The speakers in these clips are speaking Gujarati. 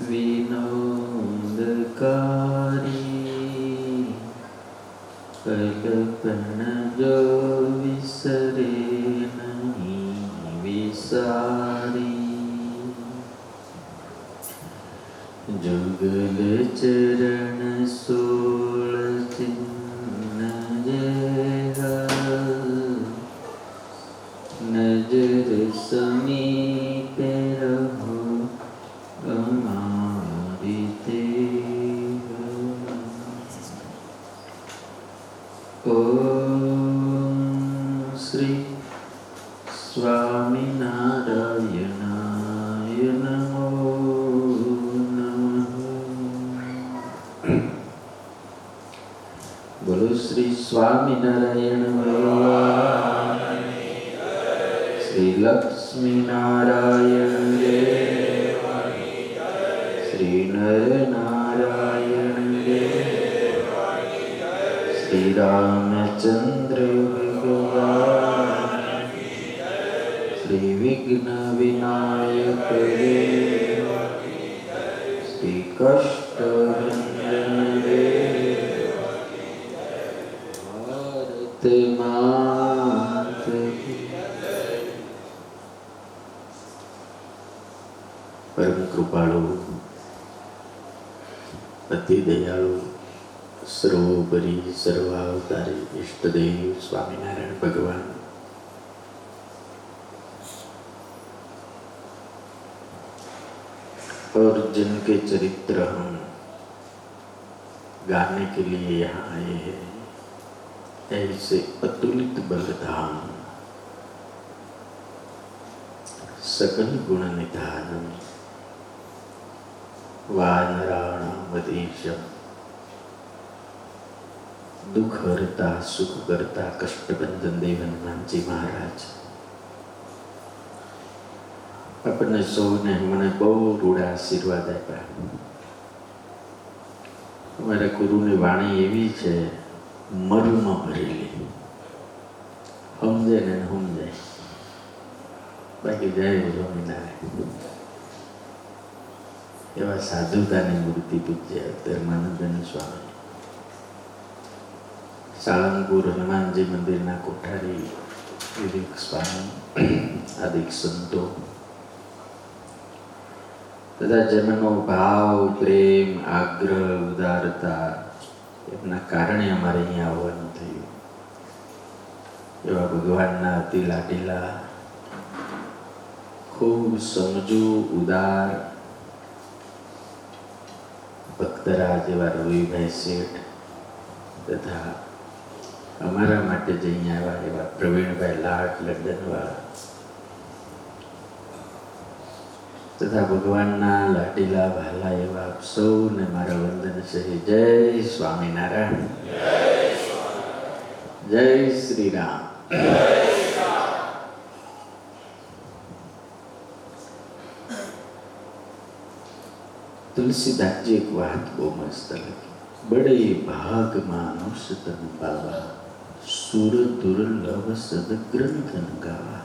વિનોદકારી કલ્પન જો વિસરે નહીં વિસારી જુગલ ચરણ સોળ ચિહ્ન નજર સમીપે રહો અમારી ઓમ શ્રી સ્વામિનારાયણાય નમો નમઃ. બોલો શ્રી સ્વામિનારાયણ ભગવાન, શ્રી લક્ષ્મીનારાયણ દેવ, શ્રી નરનારાયણ દેવ, શ્રી રામચંદ્ર ભગવાન, શ્રી વિઘ્ન વિનાયક દેવ, શ્રી કષ્ટભંજન દેવ, ભારત માત કી. પરમ કૃપાળુ, અતિ દયાળુ, સર્વોપરી સર્વાવતારી ઇષ્ટદેવ સ્વામિનારાયણ भगवान और जिनके चरित्र हम गाने के लिए यहाँ आए हैं, ऐसे अतुलित बलधाम सकल गुण निधानम वानराणामधीशम दुख हरता सुख करता कष्टभंजन देव हनुमानजी महाराज अपने सौने મને બહુ રૂડા આશીર્વાદ આપ્યા. અમારા ગુરુની વાણી એવી છે, મર્મ ભરેલી, સમજે ને સમજાય. બાકી જય સ્વામિનારાયણ. એવા સાધુતાની મૂર્તિ પૂજ્ય ધર્માનંદન સ્વામી, સાળંગપુર હનુમાનજી મંદિરના કોઠારી વિવેક સ્વામી આદિક સંતો તથા જેમનો ભાવ, પ્રેમ, આગ્રહ, ઉદારતા એમના કારણે અમારે અહીંયા આવવાનું થયું. એવા ભગવાનના અતિ લાડીલા, ખૂબ સમજુ, ઉદાર ભક્તરાજ એવા રવિભાઈ શેઠ તથા અમારા માટે જે અહીંયા આવ્યા એવા પ્રવીણભાઈ લાટ લંડનવાળા તથા ભગવાનના લાડીલા વહાલા એવા આપ સૌને મારા વંદન છે. જય સ્વામિનારાયણ, જય શ્રી રામ. तुलसीदास जी एक बात वो मस्त लगी, बड़े भाग मानुष तन पावा, सुर दुर्लभ सद ग्रंथन गावा.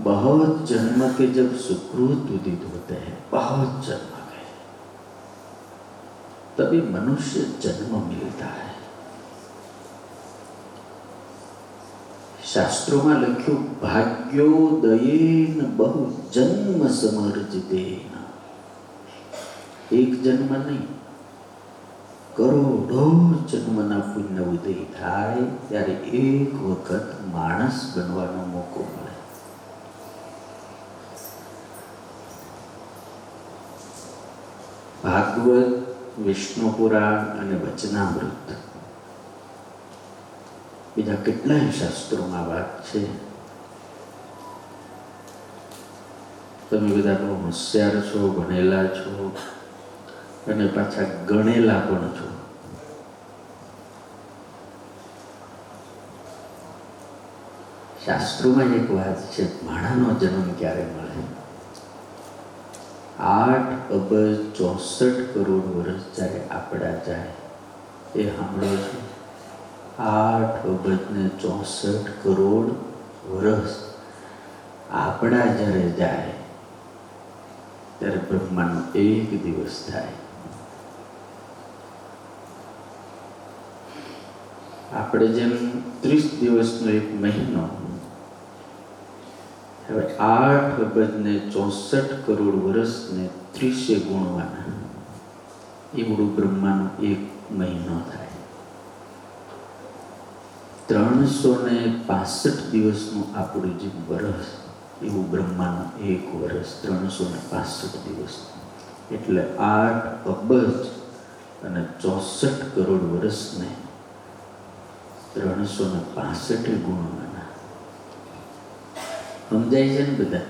बहुत जन्म के जब सुकृत उदित होते हैं, बहुत जन्म गए, तभी मनुष्य जन्म मिलता है. शास्त्रों में लख्યું भाग्योदयेन बहु जन्म समर्जितेन. एक जन्म नहीं, करोड़ों जन्मना पुण्य उदय થાય ત્યારે એક વખત માણસ બનવાનો મોકો મળે. ભાગવત, વિષ્ણુ પુરાણ અને વચનામૃત બીજા કેટલાય શાસ્ત્રોમાં વાત છે. તમે બધા બહુ હોશિયાર છો, ભણેલા છો અને પાછા ગણેલા પણ છો. શાસ્ત્રોમાં એક વાત છે, માણાનો જન્મ ક્યારે મળે? 8,64 કરોડ વર્ષ જ્યારે આપણા જાય, એ સાંભળો છો? 8,64 કરોડ વર્ષ આપણા જ્યારે જાય ત્યારે બ્રહ્માનો 1 દિવસ થાય. આપણે જેમ 30 દિવસનો 1 મહિનો, હવે 8 અબજ ને 64 કરોડ વર્ષને 30 ગુણવાના, એવડું બ્રહ્માનો 1 મહિનો થાય. 365 દિવસનું આપણું જે વર્ષ, એવું બ્રહ્માનો 1 વર્ષ 365 દિવસ. એટલે 8 અબજ અને 64 કરોડ વર્ષને 365 ગુણવાના. સમજાય છે ને બધા?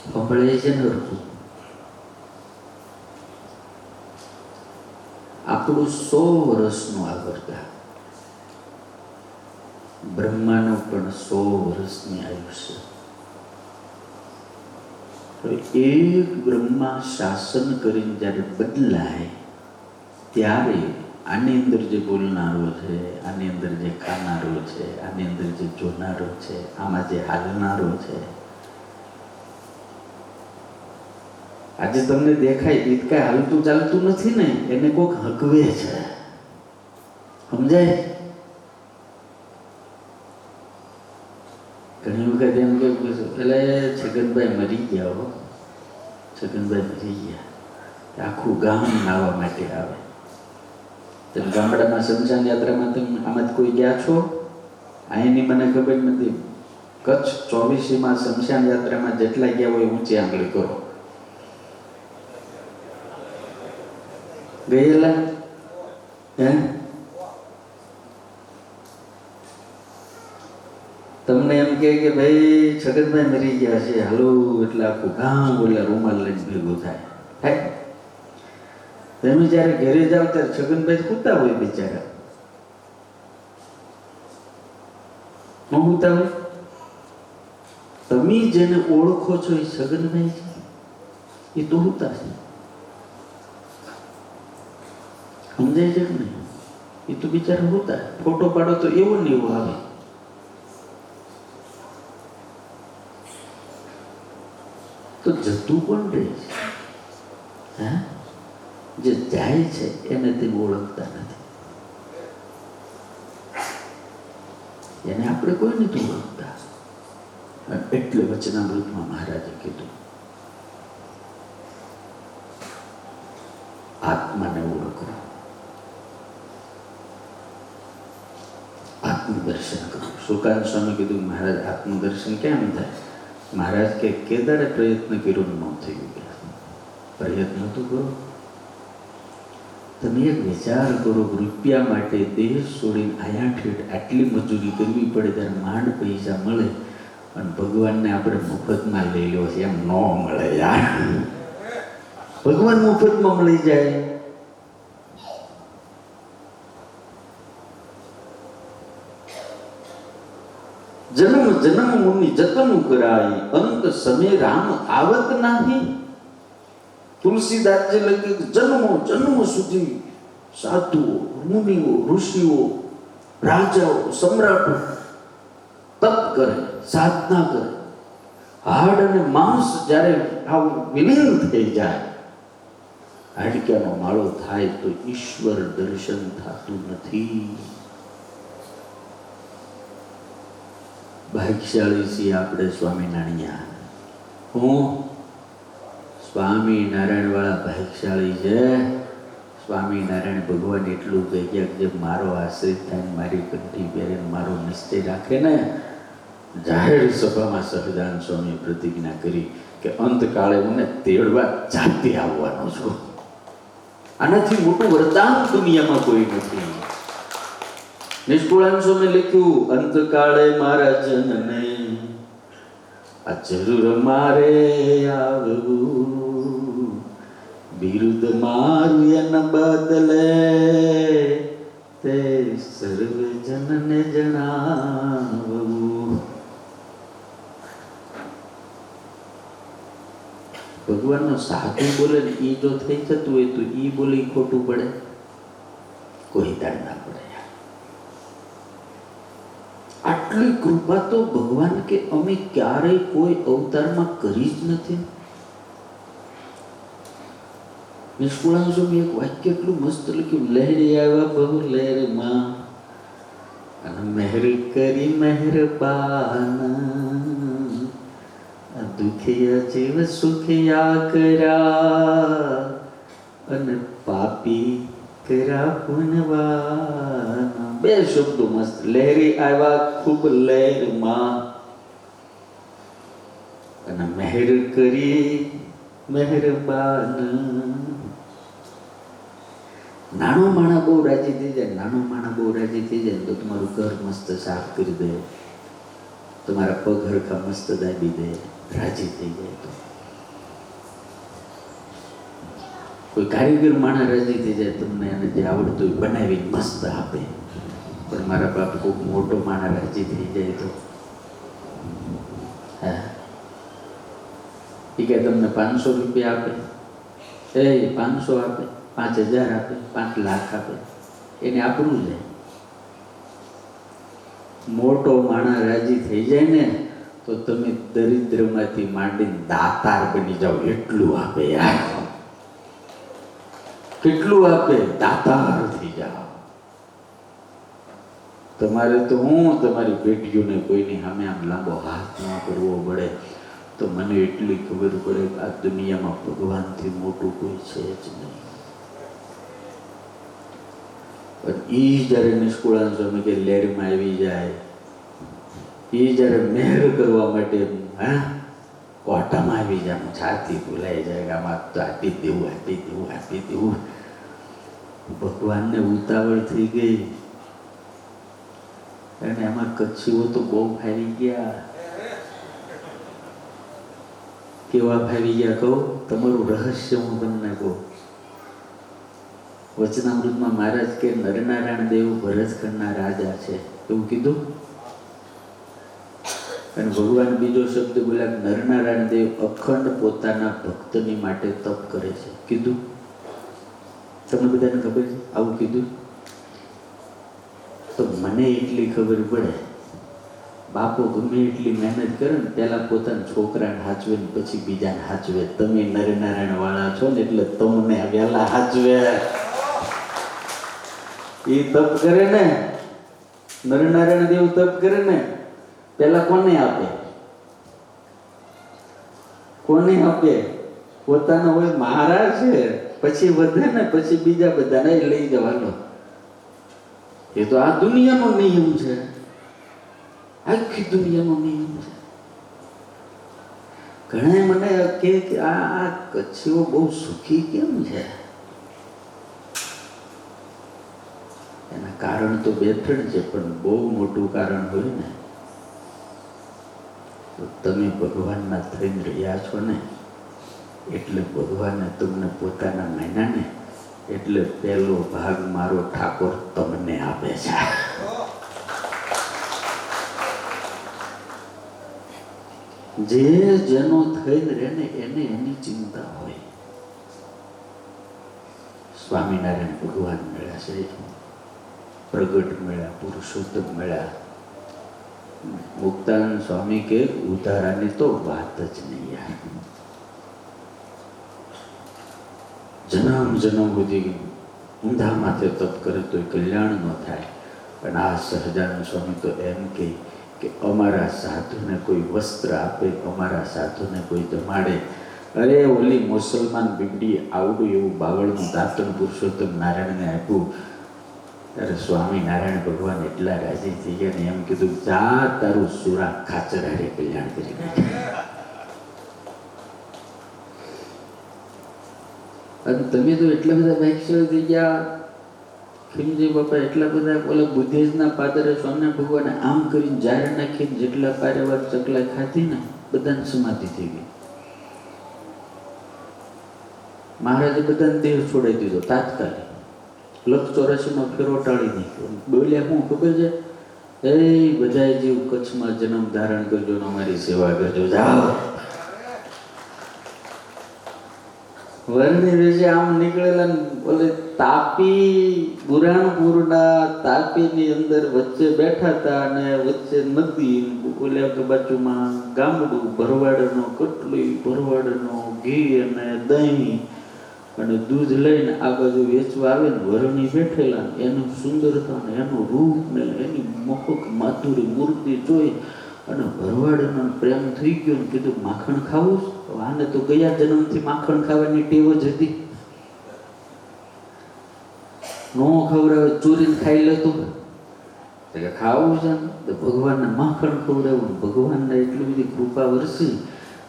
સંભળાય છે ને? આપણું 100 વર્ષનું આવર્તા, બ્રહ્માનો પણ 100 વર્ષની આયુષ્ય. હવે એક બ્રહ્મા શાસન કરીને જ્યારે બદલાય ત્યારે આની અંદર જે બોલનારો છે, આની અંદર જે ખાનારો છે, આની અંદર જે જોનારો છે, આમાં જે હાલનારો છે, આજે તમને દેખાય એ કાંઈ હાલતું ચાલતું નથી ને, એને કોક હકવે છે. સમજાય? ઘણી વખત એમ કે એટલે છગનભાઈ મરી ગયા હો, છગનભાઈ મરી ગયા, આખું ગામ નાવા માટે આવે. તમે ગામડામાં શમશાન યાત્રામાં તમે આમાં કોઈ ગયા છો? અહીંની મને ખબર નથી. કચ્છ 24માં શમશાન યાત્રામાં જેટલા ગયા હોય ઊંચી આંગળી કરો. ગયેલા? હે? તમને એમ કે ભાઈ છગનભાઈ મરી ગયા છે, હાલો, એટલે આખું ગામ બોલે રૂમાલ લઈને ભેગું થાય. તમે જ્યારે ઘરે જાઓ ત્યારે છગનભાઈ સૂતા હોય બિચારા. ન સૂતા હોય? તમે જેને ઓળખો છો એ છગનભાઈ છે, એ તો સૂતા છે. સમજાય છે કે નહીં? એ તો બિચારા સૂતા. ફોટો પાડો તો એવો ને એવો આવે. તો જતું પણ રહે છે. હા, જે જાય છે એને તે ઓળખતા નથી, એને આપણે કોઈ નથી ઓળખતા. એટલે વચનામૃતમાં મહારાજે કીધું, આત્માને ઓળખો, આત્મદર્શન કરો. સુકાન સ્વામી કીધું, મહારાજ આત્મદર્શન કેમ થાય? મહારાજ કે કેદાડે પ્રયત્ન કર્યો ન થયું. પ્રયત્ન તો કરો. તમે એક વિચાર કરો, રૂપિયા માટે દેશ છોડીને આયા ઠેઠ આટલી મજૂરી કરવી પડે ત્યારે માંડ પૈસા મળે, અને ભગવાનને આપણે મફતમાં લઈ લો છે, એમ ન મળે યાર. ભગવાન મફતમાં મળી જાય? જન્મ જન્મ મુનિ જતન કરાય, અંત સમય રામ આવત નહીં. તુલસીદાસજી લખે જન્મો જન્મ સુધી સાધુઓ, મુનિઓ, ઋષિઓ, રાજાઓ, સમ્રાટો તપ કરે, સાધના કરે. હાડ અને માંસ જ્યારે આવું વિલીન થઈ જાય, હાડક્યાનો માળો થાય તો ઈશ્વર દર્શન થતું નથી. ભાગ્યશાળી છીએ આપણે સ્વામિનારાયણ. હું સ્વામિનારાયણ વાળા ભાગ્યશાળી છે. સ્વામિનારાયણ ભગવાન એટલું કહી ગયા કે મારો આશ્રિત થાય, મારી કંઠી પહેરે, મારો નિશ્ચય રાખે ને. જાહેર સભામાં સહજાનંદ સ્વામી પ્રતિજ્ઞા કરી કે અંતકાળે મને તેડવા જાતે આવવાનો છું. આનાથી મોટું વરદાન દુનિયામાં કોઈ નથી. નિષ્કુળાનંદ સ્વામી લખ્યું, અંતકાળે મારા જનને આ જરૂર મારે આવવું, બિરુદ મારું એના બદલે તે સર્વ જનને જણાવવું. ભગવાનનો સાધુ બોલે ને એ જો થઈ જતું હોય તો એ બોલે ખોટું પડે? કોઈ દાડ ના પડે. આટલી કૃપા તો ભગવાન કે અમે ક્યારેય કોઈ અવતારમાં કરી જ નથી. નિષ્કુળાનંદ સ્વામી એક વાક્ય એટલું મસ્ત લખ્યું, લહેરી આવ્યા બહુ લહેરમાં અને મહેર કરી મહેરબાન, દુખિયા જીવ સુખિયા કર્યા અને પાપી કર્યા પુણ્યવાન. બે શબ્દો મસ્ત. લહેરી આવ્યા ખૂબ લહેરમાં અને મહેર કરી મહેરબાન. નાનો માણા બહુ રાજી થઈ જાય, નાનો માણા બહુ રાજી થઈ જાય તો તમારું ઘર મસ્ત સાફ કરી દે, તમારા પગ હરખા મસ્ત દાબી દે, રાજી થઈ જાય. તો કોઈ કારીગર માણા રાજી થઈ જાય, તમને એને જે આવડતું બનાવી મસ્ત આપે. પણ મારા બાપ કોઈ મોટો માણા રાજી થઈ જાય તો હા, એ કે તમને 500 રૂપિયા આપે, એ 500 આપે, 5000 આપે, 5 લાખ આપે, એને આપણું જાય. મોટો માણા રાજી થઈ જાય ને તો તમે દરિદ્રમાંથી માંડીને દાતાર બની જાઓ, એટલું આપે યાર. કેટલું આપે, દાતાર થઈ જાઓ. તમારે તો હું તમારી બેટીઓને કોઈની સામે આમ લાંબો હાથ ન કરવો પડે. તો મને એટલી ખબર પડે કે આ દુનિયામાં ભગવાનથી મોટું કોઈ છે જ નહીં. પણ એ જ્યારે નિષ્કુળાનંદ સ્વામી કે લહેરમાં આવી જાય, એ જ્યારે મહેર કરવા માટે કોટામાં આવી જાય, છાતી ભૂલાઈ જાય કે આમાં તો આપી દેવું, આપી દેવું, આપી દેવું. ભગવાનને ઉતાવળ થઈ ગઈ અને એમાં કચ્છીઓ તો બહુ ફાવી ગયા. કેવા ફાવી ગયા કહું? તમારું રહસ્ય હું તમને કહું. વચનામૃતમાં મહારાજ કે નરનારાયણ દેવ ભરતખંડના રાજા છે એવું કીધું. અને ભગવાન બીજો શબ્દ બોલ્યા, નરનારાયણ દેવ અખંડ પોતાના ભક્તની માટે તપ કરે છે કીધું. તમને બધાને ખબર છે આવું કીધું? તો મને એટલી ખબર પડે, બાપો ગમે એટલી મહેનત કરે ને પહેલા પોતાના છોકરાને હાચવે ને પછી બીજાને હાચવે. તમે નરનારાયણ વાળા છો ને એટલે તમને વહેલા હાચવે. એ તપ કરે ને, નરનારાયણ દેવ તપ કરે ને, પહેલા કોને આપે? કોને આપે? પોતાનો હોય મહારાજ છે, પછી વધે ને પછી બીજા બધાને લઈ જવાનો. એ તો આ દુનિયાનો નિયમ છે, આખી દુનિયાનો નિયમ છે. ઘણા મને કે આ કચ્છીઓ બહુ સુખી કેમ છે? એના કારણ તો બે ત્રણ છે, પણ બહુ મોટું કારણ હોય ને તો તમે ભગવાનના થઈને રહ્યા છો ને એટલે ભગવાને તમને પોતાના માન્યા ને એટલે પહેલો ભાગ મારો ઠાકોર તમને આપે છે. જે જેનો થઈને રહે ને એને એની ચિંતા હોય. સ્વામિનારાયણ ભગવાન મળ્યા છે, પ્રગટ મળ્યા, પુરુષોત્તમ મળ્યા. મુક્તાનંદ સ્વામી કે ઉધારાની તો વાત જ નહીં યાર. જન્મ જન્મ સુધી ઊંધા માથે તપ કરે તો કલ્યાણ ન થાય. પણ આ સહજાનંદ સ્વામી તો એમ કહે કે અમારા સાધુને કોઈ વસ્ત્ર આપે, અમારા સાધુને કોઈ જમાડે. અરે ઓલી મુસલમાન બીબડી આવડું એવું બાવળનું દાંતણ પુરુષોત્તમ નારાયણને આપ્યું ત્યારે સ્વામિનારાયણ ભગવાન એટલા રાજી થઈ ગયા ને એમ કીધું, જા તારું સુરા ખાચર હારે કલ્યાણ કરી નાખે. અને તમે તો એટલા બધા ભાગ્યશાળી થઈ ગયા. ખીમજી બાપા એટલા બધા ઓલા બુદ્ધિસ્ટના પાદરે સ્વામિનારાયણ ભગવાને આમ કરીને જાહેર નાખીને જેટલા પારેવાર ચકલા ખાધી ને બધાને સમાધિ થઈ ગઈ. મહારાજે બધાને દેહ છોડાઈ દીધો તાત્કાલિક. 184 ફેરો ટાળી નાખ્યો. બોલ્યા હું ખબર છે? એ બધા જીવ કચ્છમાં જન્મ ધારણ કરજો ને અમારી સેવા કરજો. જાઓ વરની વેશે આમ નીકળેલા ને બોલે તાપી બુરાણપુરના તાપીની અંદર વચ્ચે બેઠા હતા અને વચ્ચે નદી બોલે કે બાજુમાં ગામડું ભરવાડનો કટલી ભરવાડનો ઘી અને દહીં અને દૂધ લઈને આ બાજુ વેચવા આવે ને વરણી બેઠેલા એનું સુંદરતા ને એનું રૂપ ને એની મોહક માધુરી મૂર્તિ જોઈ અને ભરવાડનો પ્રેમ થઈ ગયો ને કીધું માખણ ખાવું આને તો ગયા જન્મથી માખણ ખાવાની ટેવ જ હતી, નો ખવડાવે ચોરીને ખાઈ લેતું કે ખાવું છે તો ભગવાનને માખણ ખવડાવું. ભગવાનને એટલી બધી કૃપા વરસી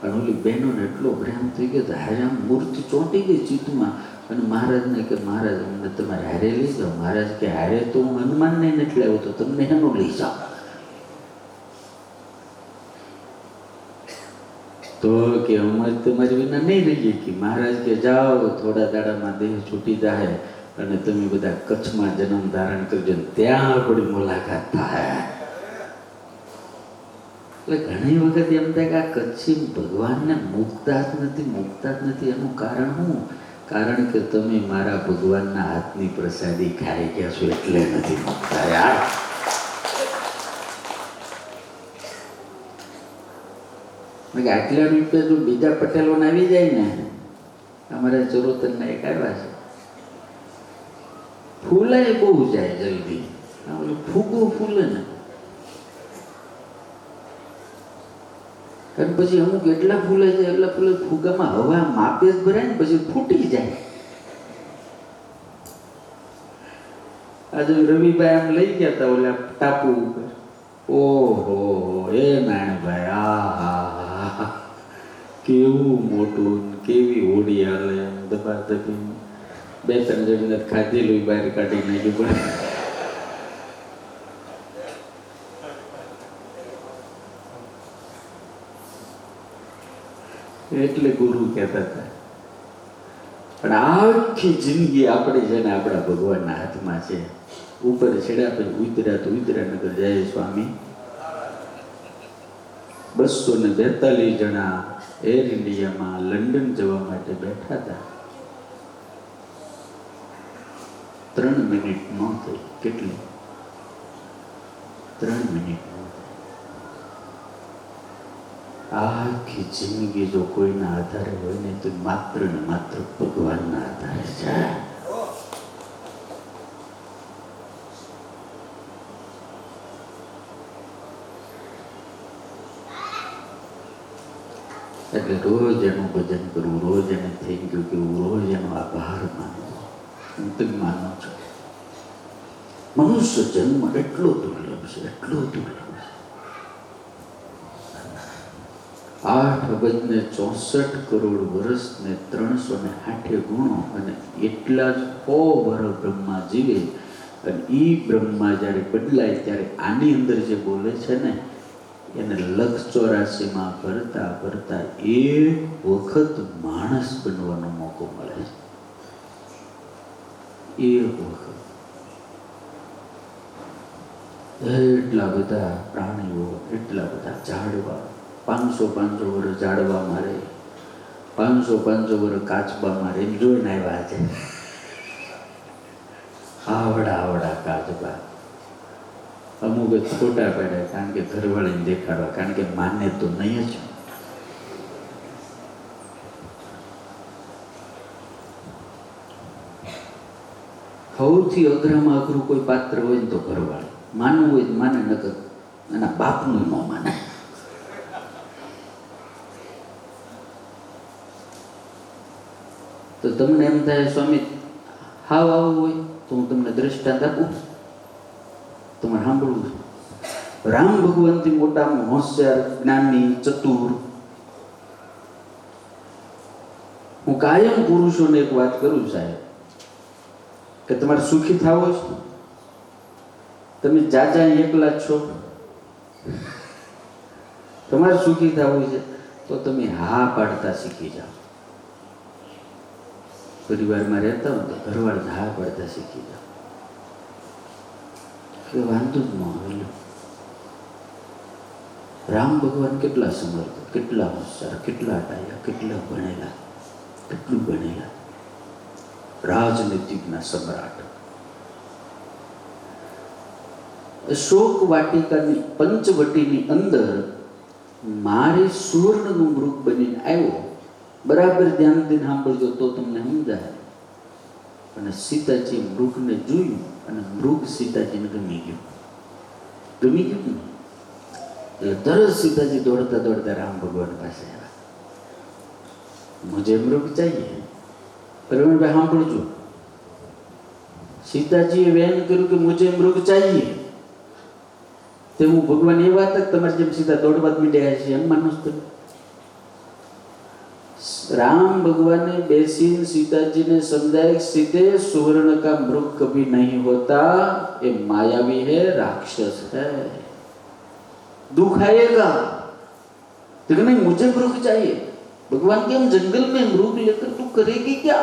અને ઓલી બહેનોને એટલો પ્રેમ થઈ ગયો તો હારે આમ મૂર્તિ ચોંટી ગઈ ચિત્તમાં. અને મહારાજને કે મહારાજ અમને તમારે હારે લઈ જાઓ. મહારાજ કે હારે તો હું હનુમાનને નથી લાવ્યો તો તમને એનો લઈ જાઓ. તો કે અમે તમારી વિના નહીં રહીએ કે મહારાજ કે જાઓ થોડા દાડામાં દેહ છૂટી જાય અને તમે બધા કચ્છમાં જન્મ ધારણ કરજો ત્યાં આપણી મુલાકાત થાય. એટલે ઘણી વખત એમ થાય કે આ કચ્છી ભગવાનને મૂકતા જ નથી. એનું કારણ શું? કારણ કે તમે મારા ભગવાનના હાથની પ્રસાદી ખાઈ ગયા છો એટલે નથી મૂકતા યાર. આટલા રૂપિયા જો બીજા પટેલોને આવી જાય ને, અમારા ચરોતરના એક આવ્યા છે, ફૂલાય બહુ જાય જલ્દી, ફૂગો ફૂલે ને અને પછી અમુક એટલા ફૂલે છે એટલા ફૂલે ફૂગામાં હવા માપે જ ભરાય ને પછી ફૂટી જાય. આજે રવિભાઈ આમ લઈ ગયા હતા ઓલા ટાપુ ઉપર. ઓહો એ નાણભાઈ આ કેવું મોટું કેવી હોડી હાલે એમ દબા દબી 2-3 જણને ખાધેલું બહાર કાઢી નાખ્યું. પણ એટલે ગુરુ કહેતા હતા પણ આખી જિંદગી આપણે છે ને આપણા ભગવાનના હાથમાં છે. ઉપર છેડા પછી ઉતર્યા તો ઉતર્યા નગર જય સ્વામી. 242 જણા એર ઇન્ડિયામાં લંડન જવા માટે બેઠા હતા. 3 મિનિટ ન થઈ. કેટલી? 3 મિનિટ ન થઈ. આખી જિંદગી જો કોઈના આધારે હોય ને તો માત્ર ને માત્ર ભગવાનના આધારે છે. એટલે રોજ એનું ભજન કરવું, રોજ એને થેન્ક યુ કહેવું, રોજ એનો આભાર માનવો. હું તો માનું છું મનુષ્ય જન્મ એટલો દુર્લભ છે, એટલો દુર્લભ છે. 8,64 કરોડ વર્ષ ને 308 ગુણો અને એટલા જ 100 વર્ષ બ્રહ્મા જીવે. અને એ બ્રહ્મા જ્યારે બદલાય ત્યારે આની અંદર જે બોલે છે ને એને 184માં ભરતા ભરતા એક વખત માણસ બનવાનો મોકો મળે છે. એક વખત. એટલા બધા પ્રાણીઓ, એટલા બધા ઝાડવા, 500 વર્ષ ઝાડવા મારે, 500 વર્ષ કાચબા મારે એમ જોઈને આવ્યા છે. આવડા કાચબા. અમુક ફોટા પાડ્યા કારણ કે ઘરવાળીને દેખાડવા, કારણ કે માને તો નહીં જ. સૌથી અઘરામાં અઘરું કોઈ પાત્ર હોય ને તો ઘરવાળી. માનવું હોય તો માને, નકર એના બાપનું ન માને. તો તમને એમ થાય સ્વામી હાવ આવું હોય તો હું તમને દ્રષ્ટાંત આપું, તમારે સાંભળવું છે. રામ ભગવાનથી મોટામાં હોશિયાર, જ્ઞાની, ચતુર. હું કાયમ પુરુષોને એક વાત કરું સાહેબ કે તમારે સુખી થાવો છે, તમે જાજા એકલા જ છો, તમારે સુખી થવું છે તો તમે હા પાડતા શીખી જાઓ. પરિવારમાં રહેતા હોય તો ઘરવાળા હા પાડતા શીખી જાઓ કે વાંધો જ ન આવે. રામ ભગવાન કેટલા સમર્થ, કેટલા હોશિયાર, કેટલા ડાયા, કેટલા ભણેલા, કેટલું બનેલા રાજનીતિકના સમ્રાટ. અશોક વાટિકાની પંચવટીની અંદર મારે સુવર્ણનું મૃગ બનીને આવ્યો. બરાબર ધ્યાન દઈને સાંભળજો તો તમને સમજાય. અને સીતાજી મૃગને જોયું અને મૃગ સીતાજીને ગમી ગયું. ગમી ગયું ને એટલે તરત સીતાજી દોડતા દોડતા રામ ભગવાન પાસે આવ્યા. મુજે મૃગ ચાહીએ. પ્રવીણભાઈ સાંભળજો, સીતાજીએ વેન કર્યું કે મુજે મૃગ ચાહીએ. તે હું ભગવાન એ વાત જ તમારી જેમ સીધા દોડવા જ મીડ્યા છે એમ માનો છો? राम भगवान ने बेसिन सीता जी ने समझाया सीधे सुवर्ण का मृग कभी नहीं होता, ये मायावी है, राक्षस है, दुख आएगा. तो नहीं मुझे मृग चाहिए. भगवान के हम जंगल में मृग लेकर तू करेगी क्या?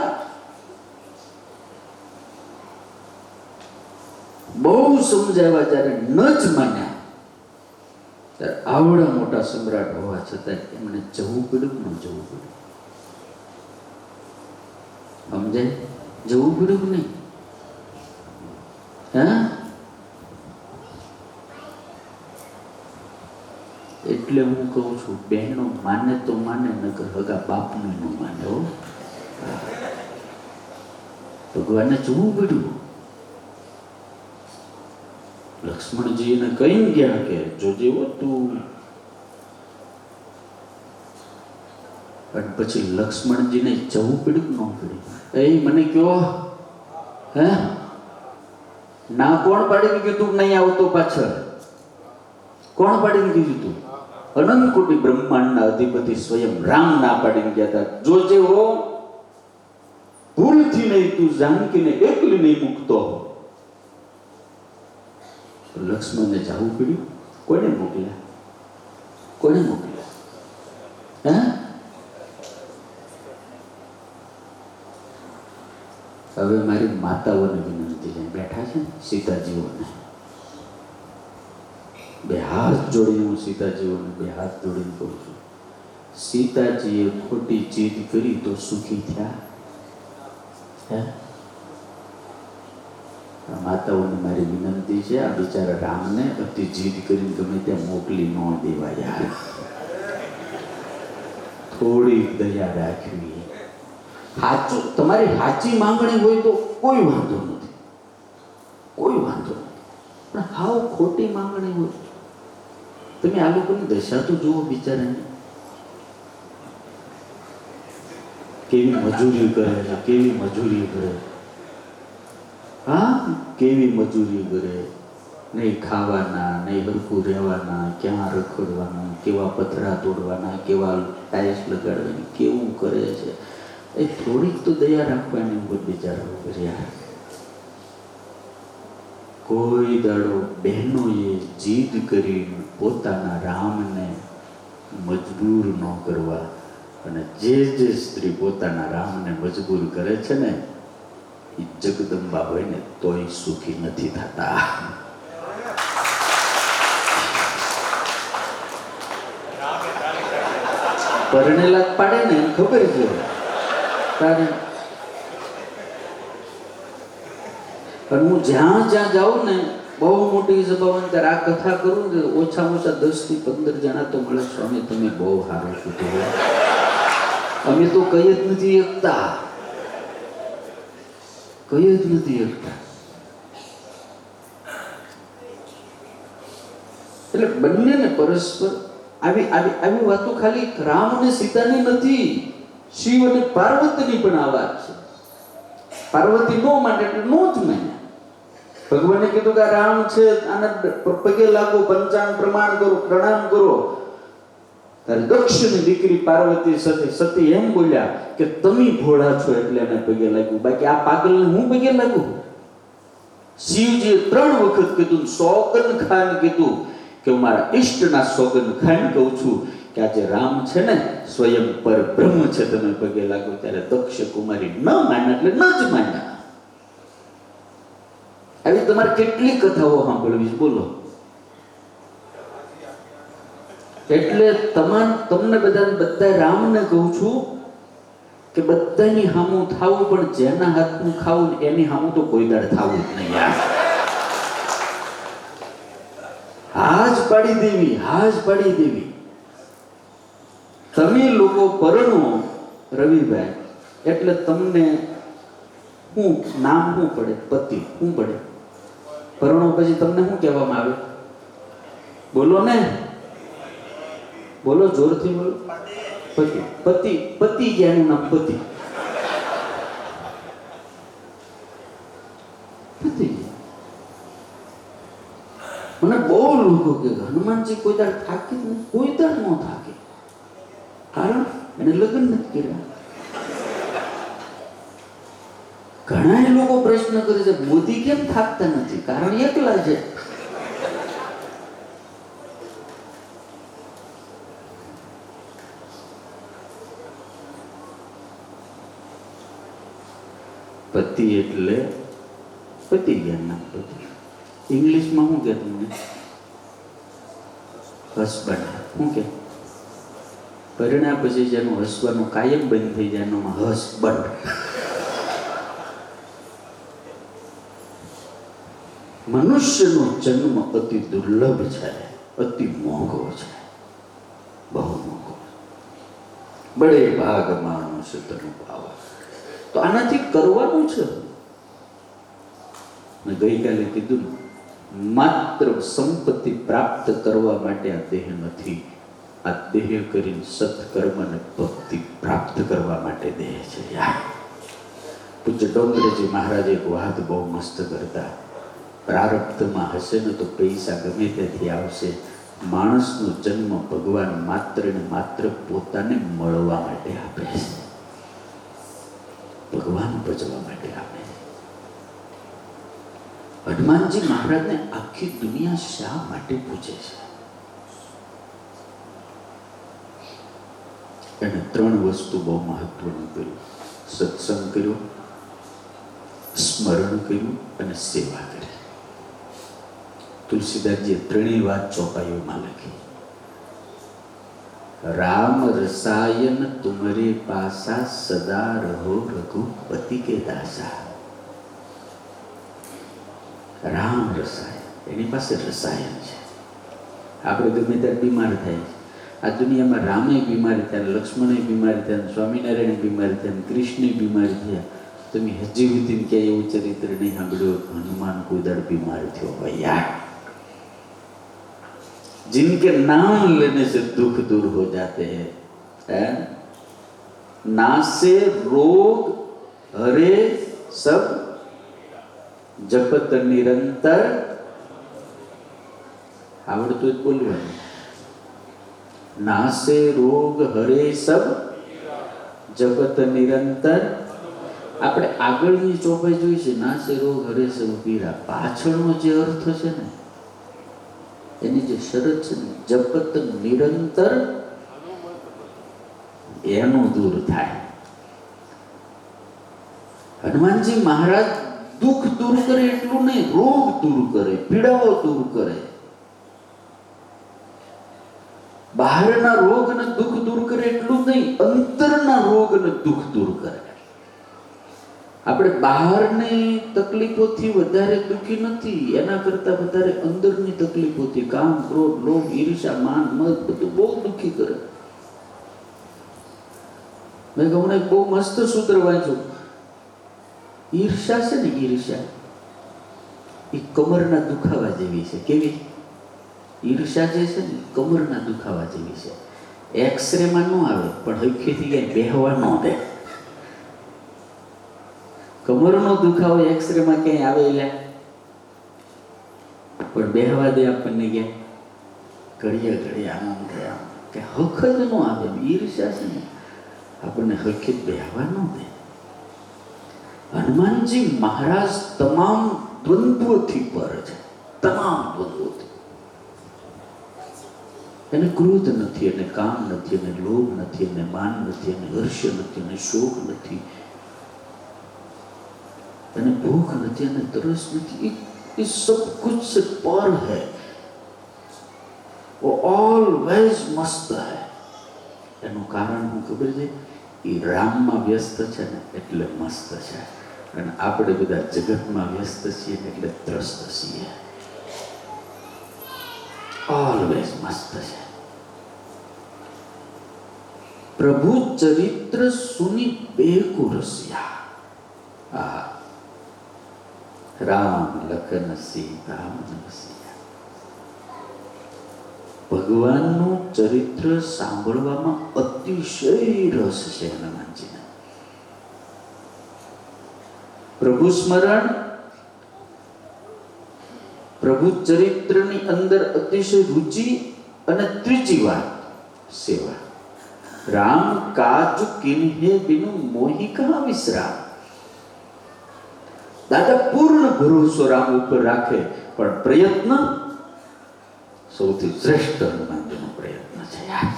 बहु समझावा जયારે ન જ માન્યા ત્યારે આવડા મોટા સમ્રાટ હોવા છતાં એમને જવું પડ્યું ન જવું પડ્યું. સમજાય? જવું પડ્યું નહીં. હા, એટલે હું કહું છું બહેનો માને તો માને, નકર હગા બાપને ન માને. હો, ભગવાનને જવું પડ્યું. લક્ષ્મણજીને કહી ગયા કે જોજે તું. અને પછી લક્ષ્મણજીને જવું પડ્યું ન પડ્યું? એ મને કયો, હે ના કોણ પાડીને કીધું નહીં આવતો પાછળ? કોણ પાડીને કીધું તું? અનંત કોટી બ્રહ્માંડના અધિપતિ સ્વયં રામ ના પાડીને ગયા હતા. જોજે હો, ભૂલથી નહીં તું જાનકીને એકલી નહીં મૂકતો. લક્ષ્મણને જવું પડ્યું. કોને મોકલ્યા? કોને મોકલ્યા? હે, હવે મારી માતાઓને વિનંતી છે, બેઠા છે ને સીતાજીઓને, બે હાથ જોડીને હું સીતાજીઓને બે હાથ જોડીને કહું છું, સીતાજીએ ખોટી જીદ કરી તો સુખી થયા? હે, માતાઓને મારી વિનંતી છે, આ બિચારા રામને અતિ જીદ કરીને ગમે ત્યાં મોકલી ન દેવા યાર. થોડી દયા રાખવી. સાચું, તમારી સાચી માંગણી હોય તો કોઈ વાંધો નથી, કોઈ વાંધો નથી. પણ હાવ ખોટી માંગણી હોય, તમે આ લોકોની દશા તો જુઓ બિચારાને, કેવી મજૂરી કરે છે, કેવી મજૂરી કરે. હા, કેવી મજૂરી કરે. નહીં ખાવાના, નહીં હરખું રહેવાના, ક્યાં રખડવાના, કેવા પથરા તોડવાના, કેવા ટાઇલ્સ લગાડવાની, કેવું કરે છે. એ થોડીક તો દયા રાખવાની ઉપર બિચારા ઉપર યાર. કોઈ દાડો બહેનોએ જીદ કરી પોતાના રામને મજબૂર ન કરવા. અને જે જે સ્ત્રી પોતાના રામને મજબૂર કરે છે ને એ જગદંબા હોય ને તોય સુખી નથી થતા. પરણેલા પાડે ને ખબર છે તારે. પણ હું જ્યાં જ્યાં જાઉં ને, બહુ મોટી સભામાં ત્યારે આ કથા કરું ને, ઓછામાં ઓછા 10 થી 15 જણા તો મળે. સ્વામી તમે બહુ સારું કીધું, અમે તો કઈ જ નથી શકતા, કઈ જ નથી શકતા. એટલે બંનેને પરસ્પર આવી આવી આવી વાતો ખાલી રામ અને સીતાની નથી, શિવ અને પાર્વતીની પણ આ વાત છે. પાર્વતી નો માટે એટલે નો જ માન્યા. ભગવાને કીધું કે રામ છે, આને પગે લાગો, પંચાંગ પ્રમાણ કરો, પ્રણામ કરો. ત્યારે દક્ષની દીકરી પાર્વતી સતી એમ બોલ્યા કે તમે ભોળા છો એટલે એને પગે લાગ્યું, બાકી આ પાગલને હું પગે લાગુ? શિવજીએ 3 વખત કીધું, સોગન ખાન કીધું કે હું મારા ઈષ્ટના સોગન ખાન કહું છું કે આજે રામ છે ને સ્વયં પર બ્રહ્મ છે, તમે પગે લાગો. ત્યારે દક્ષ કુમારી ન માન્યા એટલે ન જ માન્યા. આવી તમારે કેટલી કથાઓ સાંભળવી બોલો. એટલે તમને બધા રામને કહું છું કે બધાની સામું થાવું, પણ જેના હાથનું ખાવું એની સામું તો કોઈ દાડ થાવું જ નહીં યાર. હાજ પાડી દેવી, હાજ પાડી દેવી. તમે લોકો પરણો રવિભાઈ એટલે તમને શું નામ શું પડે? પતિ શું પડે? પરણો પછી તમને શું કહેવામાં આવે? બોલો ને, બોલો, જોરથી બોલો. પતિ. પતિ પતિ જેનું નામ પતિ. પતિ. મને બહુ લોકો કે હનુમાનજી કોઈ દાડ થાકે નહીં. કોઈ દાડ ન થાકે. કારણ એને લગ્ન નથી કર્યા. ઘણા લોકો પ્રશ્ન કરે છે મોદી કેમ થાકતા નથી? કારણ એકલા છે. પતિ એટલે પતિ જ્ઞાનના પતિ. ઇંગ્લિશમાં શું કે તમને? હસબન્ડ. શું કે? પરિણામ પછી જેનું હસવાનું કાયમ બંધ થઈ જાય એનું હસબન્ડ. મનુષ્યનો જન્મ અતિ દુર્લભ છે, અતિ મોંઘો છે, બહુ મોંઘો. બડે ભાગ માણસ તનું પાવા. તો આનાથી કરવાનું છે. મેં ગઈકાલે કીધું, માત્ર સંપત્તિ પ્રાપ્ત કરવા માટે આ દેહ નથી. આ દેહ કરીને સત્કર્મ અને ભક્તિ પ્રાપ્ત કરવા માટે દેહ છે યાર. પૂજ્ય ડોંગરેજી મહારાજ એક વાત બહુ મસ્ત કરતા. પ્રારબ્ધમાં હશે ને તો પૈસા ગમે ત્યાંથી આવશે. માણસનો જન્મ ભગવાન માત્ર ને માત્ર પોતાને મળવા માટે આપે છે. ભગવાન ભજવા માટે આપે છે. હનુમાનજી મહારાજને આખી દુનિયા શા માટે પૂજે છે? એને 3 વસ્તુ બહુ મહત્વનું કર્યું. સત્સંગ કર્યો, સ્મરણ કર્યું અને સેવા કરી. તુલસીદાસજીએ 3 વાત ચોપાઈઓમાં લખી. રામ રસાયન તુમરે પાસા, સદા રહો રઘુપતિ કે દાસા. રામ રસાયન, એની પાસે રસાયન છે. આપણે ગમે ત્યારે બીમાર થાય છે. આ દુનિયામાં રામે બીમારી થયા, લક્ષ્મણે બીમારી થયા, સ્વામિનારાયણ બીમારી થયા, કૃષ્ણ બીમારી થયા. તમે હજી સુધી ક્યાંય એવું ચરિત્ર નહીં સાંભળ્યું હનુમાન કોઈ દાડ બીમાર થયો હોય યાર. जिनके नाम लेने से दुख दूर हो जाते हैं, नासे रोग हरे सब जपत निरंतर. आवड़તું જ બોલવાનું. नासे रोग हरे सब जपत निरंतर. આપણે આગળની ચોપાઈ જોઈ છે, નાસે રોગ હરે સબ પીરા. પાછળનો જે અર્થ છે ને એની જે શરત છે ને, જપત નિરંતર, એનું દૂર થાય. હનુમાનજી મહારાજ દુઃખ દૂર કરે એટલું નહીં, રોગ દૂર કરે, પીડાઓ દૂર કરે. બહારના રોગ અને દુઃખ દૂર કરે એટલું નહીં, અંતરના રોગ અને દુઃખ દૂર કરે. આપણે બહારની તકલીફોથી વધારે દુઃખી નથી, એના કરતા વધારે અંદરની તકલીફોથી, કામ, ક્રોધ, લોભ, ઈર્ષા, માન, મદ બધું બહુ દુઃખી કરે. મેં હમણાં બહુ મસ્ત સૂત્ર વાંચ્યું. ઈર્ષા છે ને, ઈર્ષા એ કમરના દુખાવા જેવી છે. કેવી? ઈર્ષા જે છે ને કમરના દુખાવા જેવી છે. એક્સરે માં ન આવે પણ હકીથી ક્યાંય બેહવા ન દે. કમરનો દુખાવો એક્સરે માં ક્યાંય આવે એટલે પણ બેહવા દે આપણને ક્યાંય. ઘડીએ ઘડીએ આનંદ થયા કે હક જ ન આવે. ઈર્ષા છે ને આપણને હકીત બેહવા ન દે. હનુમાનજી મહારાજ તમામ દ્વંદ્વોથી પર છે, તમામ દ્વંદ્વોથી. એને ક્રોધ નથી, એને કામ નથી, એને લોભ નથી, એને માન નથી, એને હર્ષ નથી, એને શોક નથી, એને ભૂખ નથી, એને તરસ નથી. ये सब कुछ से पर है. वो ऑलवेज मस्त है. એનું કારણ શું ખબર છે? એ રામમાં વ્યસ્ત છે ને એટલે મસ્ત છે, અને આપણે બધા જગતમાં વ્યસ્ત છીએ ને એટલે ત્રસ્ત છીએ. ઓલવેઝ મસ્ત છે. પ્રભુ ચરિત્ર સુની બેકુ રસિયા. આ રામ લખન સીતા મન વસિયા. ભગવાનનું ચરિત્ર સાંભળવામાં અતિશય રસ છે હનુમાનજીને. પ્રભુ સ્મરણ, પ્રભુ ચરિત્રની અંદર અતિશય રુચિ, અને ત્રીજી વાત સેવા. રામ કાજ કિન્હે બિનુ મોહી કહા વિશ્રામ. દાદા પૂર્ણ ભરોસો રામ ઉપર રાખે, પણ પ્રયત્ન સૌથી શ્રેષ્ઠ હનુમાનજીનો પ્રયત્ન છે યાર.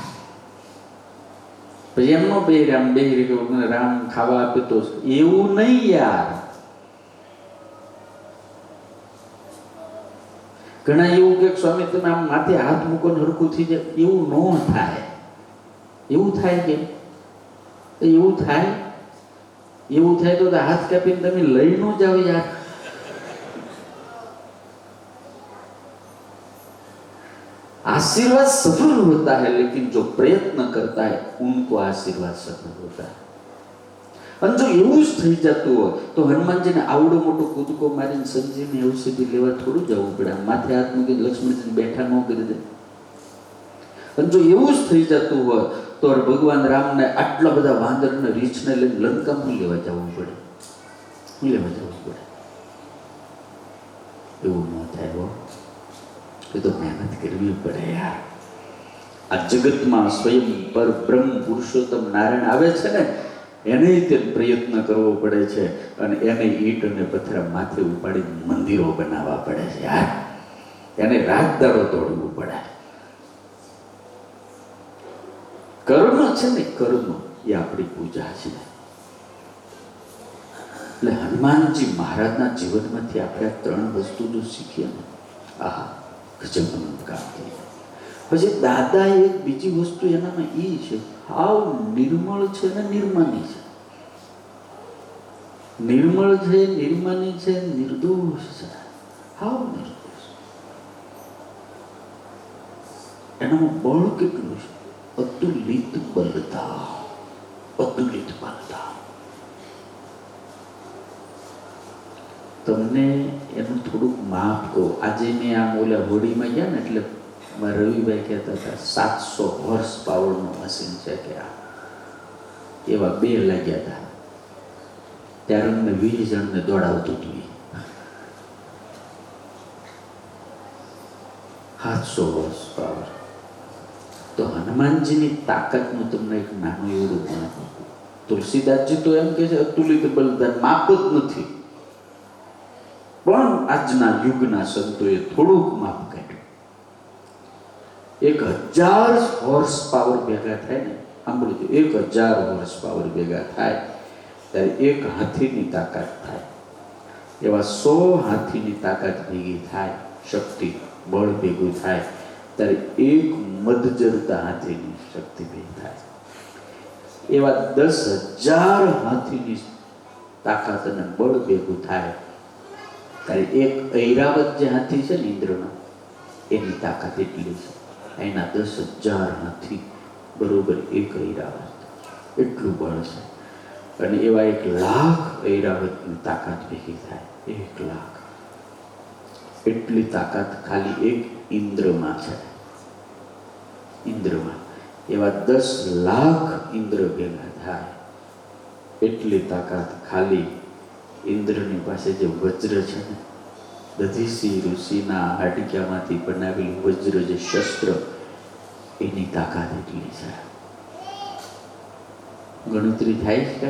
પછી એમનો બે રામ ખાવા આપે તો એવું નહીં યાર. ઘણા એવું કે સ્વામી તમે આમ માથે હાથ મૂકો ને હરખું થઈ જાય, એવું ન થાય. એવું થાય કે એવું થાય? એવું થાય તો હાથ કાપીને તમે લઈ ન જાઓ યાર. आशीर्वाद सफल होता है, लेकिन जो प्रयत्न करता है उनको आशीर्वाद सफल होता है. અને જો એવું જ થઈ જતું હોય તો હનુમાનજીને આવડો મોટો કૂદકો મારીને સંજીવની ઔષધિ લેવા થોડું જવું પડે. માથે હાથ મૂકીને લક્ષ્મણજી બેઠા ન કરી દે. અને જો એવું જ થઈ જતું હોય તો ભગવાન રામને આટલા બધા વાંદરને રીછને લઈને લંકામાં લેવા જવું પડે. લેવા જવું પડે. એવું ન થાય હો. એ તો મહેનત કરવી પડે યાર. આ જગતમાં સ્વયં પર બ્રહ્મ પુરુષોત્તમ નારાયણ આવે છે ને, એને તે પ્રયત્ન કરવો પડે છે, અને એને ઈંટ અને પથ્થર માથે ઉપાડી મંદિરો બનાવવા પડે છે યાર. એને રાત દાડો તોડવું પડે. કર્મ છે ને, કર્મ એ આપણી પૂજા છે. એટલે હનુમાનજી મહારાજના જીવનમાંથી આપણે આ ત્રણ વસ્તુ જો શીખીએ ને, આહા ગજબનું કામ થઈ. પછી દાદા એક બીજી વસ્તુ એનામાં એ છે, હાવ નિર્મળ છે ને નિર્માની છે. નિર્મળ છે, નિર્માની છે, નિર્દોષ છે. હાવ નિર્દોષ. એનામાં બળ કેટલું છે? અતુલિત બલતા. અતુલિત બલતા. તમને એનું થોડુંક માપ કહો. આજે મેં આ ઓલા હોડીમાં ગયા ને, એટલે રવિભાઈ કહેતા હતા 700 હોર્સ પાવરનું મશીન છે કે આ. એવા 2 લાગ્યા હતા. ત્યારે અમને 20 જણને દોડાવતું હતું. 700 હોર્સ પાવર. તો હનુમાનજીની તાકાતનું તમને એક નાનું એવડું માપ. તુલસીદાસજી તો એમ કે છે અતુલિત બલદાન, માપ જ નથી. પણ આજના યુગના સંતોએ થોડુંક માપ કાઢ્યું. 1000 હોર્સ પાવર ભેગા થાય ને, સાંભળજો, 1000 હોર્સ પાવર ભેગા થાય ત્યારે એક હાથીની તાકાત થાય. એવા 100 હાથીની તાકાત ભેગી થાય, શક્તિ બળ ભેગું થાય ત્યારે એક મધજરતા હાથીની શક્તિ ભેગી થાય. એવા 10,000 હાથીની તાકાત અને બળ ભેગું થાય ત્યારે એક ઐરાવત જે હાથી છે ને ઇન્દ્રનો, એની તાકાત એટલી છે. એના 10,000 હાથી બરોબર એક ઐરાવત, એટલું બળ છે. અને એવા 1,00,000 ઐરાવતની તાકાત ભેગી થાય. 1,00,000. એટલી તાકાત ખાલી એક ઇન્દ્રમાં છે. ઇન્દ્રમાં એવા 10,00,000 ઇન્દ્ર ભેગા થાય. એટલી તાકાત ખાલી ઇન્દ્રની પાસે જે વજ્ર છે ને, દધીસી ઋષિના હાડક્યામાંથી બનાવેલું વજ્ર જે શસ્ત્ર, એની તાકાત એટલી છે. ગણતરી થાય છે.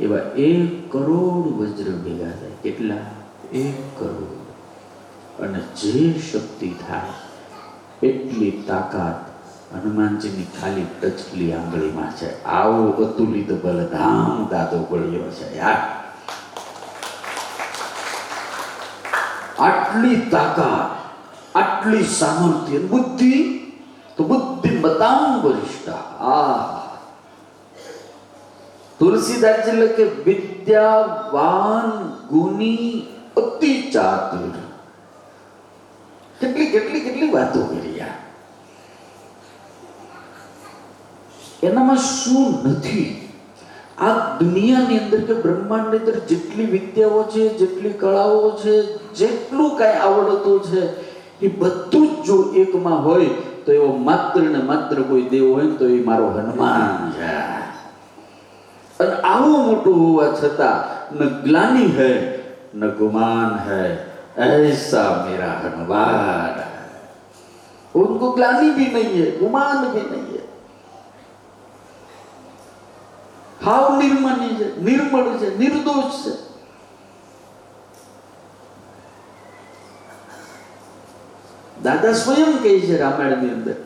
એવા 1 કરોડ વજ્ર ભેગા થાય. કેટલા? 1 કરોડ. અને જે શક્તિ થાય એટલી તાકાત હનુમાનજીની ખાલી ટચલી આંગળીમાં છે. આવો અતુલિત બલધામ દાદો પડ્યો છે યાર. આટલી તાકાત, આટલી સામર્થ્ય, બુદ્ધિ તો બુદ્ધિ બતામ વરિષ્ઠા. તુલસીદાસજી લખે વિદ્યાવાન ગુની અતિ ચાતુર. કેટલી કેટલી કેટલી વાતો કરી. એનામાં શું નથી? આ દુનિયાની અંદર કે બ્રહ્માંડની અંદર જેટલી વિદ્યાઓ છે, જેટલી કળાઓ છે, જેટલું કાંઈ આવડતું છે, એ બધું જ જો એકમાં હોય તો એવો માત્ર ને માત્ર કોઈ દેવ હોય ને તો એ મારો હનુમાન છે. અને આવું મોટું હોવા છતાં ન ગ્લાની હૈ ન ગુમાન હૈ, ऐसा मेरा हनुमान. उनको ग्लानी भी नहीं है, गुमान भी नहीं है. हाव निर्मनी છે, નિર્મળ છે, નિર્દોષ છે. દાદા સ્વયં કહે છે રામાયણની અંદર,